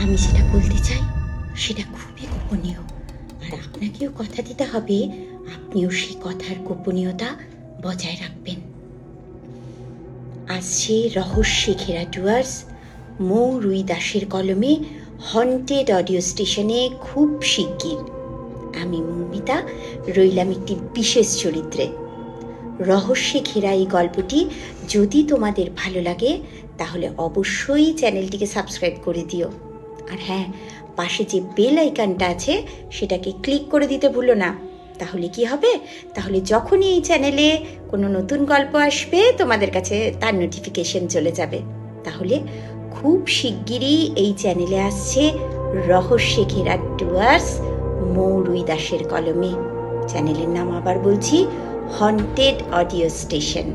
আমি যেটা বলতে চাই সেটা খুবই গোপনীয়, আর আপনাকেও কথা দিতে হবে আপনিও সেই কথার গোপনীয়তা বজায় রাখবেন। আসছে রহস্যে ঘেরা ডুয়ার্স মৌ রুই দাসের কলমে হন্টেড অডিও স্টেশনে খুব শিগগির। আমি মৌমিতা রইলাম একটি বিশেষ চরিত্রে। রহস্যে ঘেরা এই গল্পটি যদি তোমাদের ভালো লাগে তাহলে অবশ্যই চ্যানেলটিকে সাবস্ক্রাইব করে দিও। আর হ্যাঁ, পাশে যে বেল আইকনটা আছে সেটাকে ক্লিক করে দিতে ভুলো না। তাহলে কি হবে, তাহলে যখনই এই চ্যানেলে কোনো নতুন গল্প আসবে তোমাদের কাছে তার নোটিফিকেশন চলে যাবে। তাহলে খুব শিগগিরই এই চ্যানেলে আসছে রহস্যে ঘেরা ডুয়ার্স মৌ রুই দাসের কলমে। চ্যানেলের নাম আবার বলছি, হন্টেড অডিও স্টেশন।